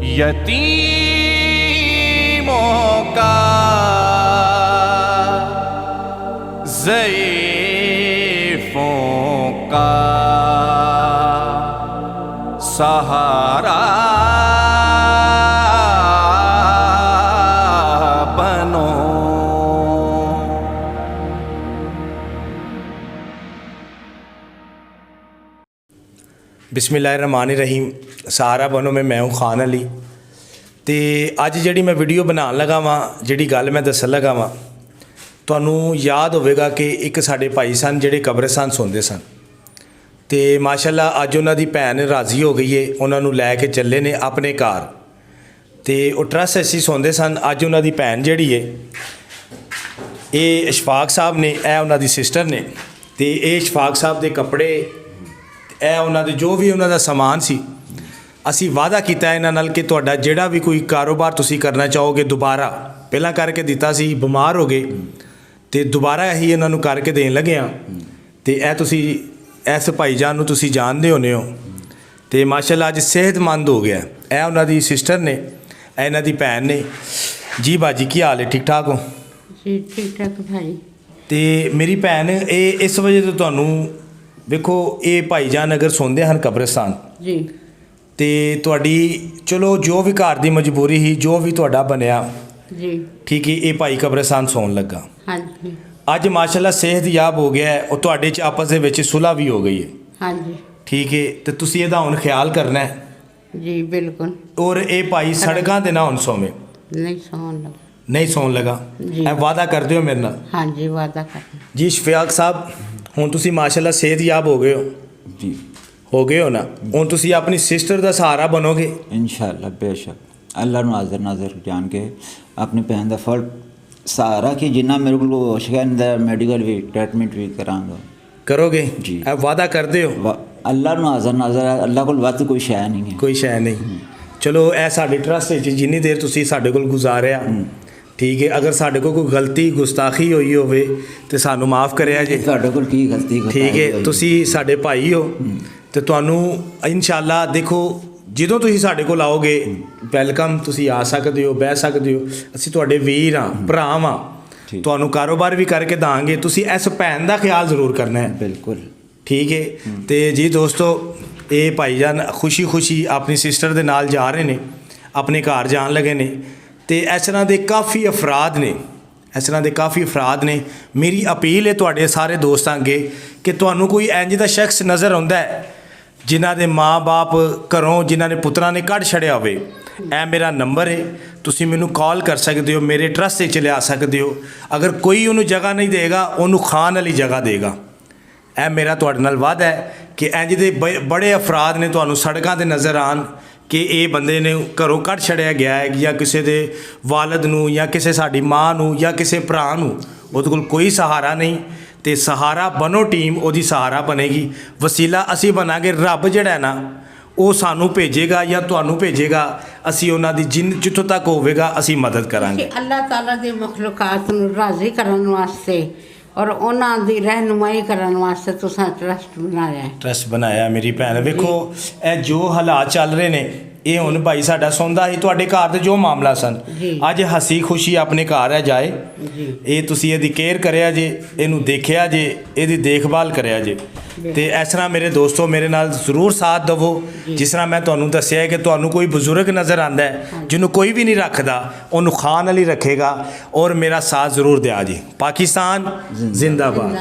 यतीमों का, ज़ईफ़ों का सहारा बनो। बिस्मिल्लाहिर्रहमानिर्रहीम। सहारा बनो में मैं हूँ खान अली। तो अज जी मैं वीडियो बनाने लगा वां, जी गल मैं दसन लगा वां, तुहानू याद होवेगा कि एक साडे भाई सन जिहड़े कब्रिस्तान सौंदे सन। तो माशाअल्लाह अज उन्हां दी भैन राज़ी हो गई है, उन्हां नू लै के चले ने अपने घर। तो वो ट्रस्ट असी सौंदे सन। अज उन्हां दी भैन जिहड़ी है ये इशफाक साहब ने, यह उन्हां दी सिस्टर ने। तो ये इशफाक साहब के कपड़े, यह उन्हां दे जो भी उन्हां दा समान सी, असी वादा किया इन्हां नाल कि तुहाडा जिहड़ा भी कोई कारोबार तुसी करना चाहोगे दोबारा, पहला करके दिता सी, बीमार हो गए तो दोबारा ही इन्हां नू करके देन लगे हाँ। तो यह तुसी इस भाईजान नू तुसी जानते होने हो। तो माशाअल्लाह अज सेहतमंद हो गया। यह उन्हां दी सिस्टर ने, यह इन्हां दी भैन ने। जी बाजी की हाल है, ठीक ठाक हो? जी ठीक ठाक भाई। तो मेरी भैन ये इस वजह तो तुहानू वेखो, ये भाईजान अगर सौंदे हैं कब्रिस्तान जी, तो तुहाडी चलो जो भी घर की मजबूरी ही, जो भी तुहाडा बनया जी, ठीक है, ये भाई कब्रिस्तान सौन लगा। हाँ जी, अज माशाअल्लाह सेहतयाब हो गया है और तुहाडे च आपस दे विच सुलह भी हो गई है। हाँ जी, ठीक है, तो तुसी इहदा हुण ख्याल करना है। जी बिल्कुल। और ये भाई सड़कों ते ना हुण सोवे, नहीं सौन लगा। नहीं सौन लगा। जी। ए वादा कर दिओ मेरे नाल। हाँ जी, वादा करना। जी इशफाक साहब, हुण तुसी माशाअल्लाह सेहतयाब हो गए हो, जी हो गए हो ना? हुण तुसी अपनी सिस्टर का सहारा बनोगे इंशाअल्लाह, बेशक अल्लाह नू हाज़र नाज़र जान के अपनी भैन का फल सहारा कि जिन्ना मेरे को शिकायत मैडिकल भी ट्रीटमेंट भी करांगा। करोगे जी। ए वादा करते हो? अल्लाह नू हाज़र नाज़र है, अल्लाह को वत कोई शै नहीं है। कोई शै नहीं। चलो ए साडे ट्रस्ट विच जिन्नी देर तुसी साडे कोल गुजारिया, ठीक है, अगर साडे कोल कोई गलती गुस्ताखी हुई होवे तो सानू माफ़ करिया जे। तुहाडे कोल की गलती ठीक है, तुसी साडे भाई हो तो तुहानू इंशाअल्लाह देखो ਜਦੋਂ ਤੁਸੀਂ ਸਾਡੇ ਕੋਲ ਆਓਗੇ ਵੈਲਕਮ, ਤੁਸੀਂ ਆ ਸਕਦੇ ਹੋ, ਬਹਿ ਸਕਦੇ ਹੋ। ਅਸੀਂ ਤੁਹਾਡੇ ਵੀਰ ਹਾਂ, ਭਰਾ ਹਾਂ, ਤੁਹਾਨੂੰ ਕਾਰੋਬਾਰ ਵੀ ਕਰਕੇ ਦਾਂਗੇ। ਤੁਸੀਂ ਇਸ ਭੈਣ ਦਾ ਖਿਆਲ ਜ਼ਰੂਰ ਕਰਨਾ ਹੈ। बिल्कुल ठीक है। तो जी दोस्तों, ये भाईजान खुशी खुशी अपनी सिस्टर के नाल जा रहे हैं, अपने घर जान लगे ने। तो इस तरह के काफ़ी अफराद ने, इस तरह के काफ़ी अफराद ने। मेरी अपील है तुहाडे सारे दोस्तों अगे कि तुहानू कोई इंज दा शख्स नज़र आउंदा है जिन्हां दे माँ बाप घरों, जिन्हां ने पुत्रां ने कढ़ छड़िया होवे, ए मेरा नंबर है, तुसी मैनू कॉल कर सकते हो, मेरे ट्रस्ट से लिया सकते हो। अगर कोई उन्होंने जगह नहीं देगा, उन्होंने खान वाली जगह देगा। ए मेरा तुहाडे नाल वादा है कि इंज दे बड़े अफराद ने तुहानू सड़कों ते नज़र आन कि ये बंदे ने घरों कढ़ छड़िया गया है, या किसी के वालद नू, या किसी साडी माँ नू, या किसी भरा नू उहदे कोल कोई सहारा नहीं। तो सहारा बनो टीम, उहदी सहारा बनेगी, वसीला असी बनांगे। रब जिहड़ा है ना, वो सानू भेजेगा या तुहानू भेजेगा, असी उन्हां दी जिथों तक होवेगा असी मदद करांगे। अल्लाह ताला दी मखलूकात नू राज़ी करन वास्ते और उन्हां दी रहनुमाई करन वास्ते तुसां ट्रस्ट बनाया है। ट्रस्ट बनाया मेरी भैन। वेखो ए जो हालात चल रहे ने, ये हुण भाई साडा सौंदा ही तुहाडे घर दे जो मामला सन, अज हसी खुशी अपने घर है जाए। ये तुसी इहदी केयर करिया जे, इहनू देखिया जे, इहदी देखभाल करिया जे। तो इस तरह मेरे दोस्तों मेरे नाल जरूर साथ दवो। जिस तरह मैं तुहानू दस्सिया है कि तुहानू कोई बजुर्ग नज़र आंदा है जिन्होंने कोई भी नहीं रखता, उन्होंने खान वाली रखेगा, और मेरा साथ जरूर दिया जी। पाकिस्तान जिंदाबाद।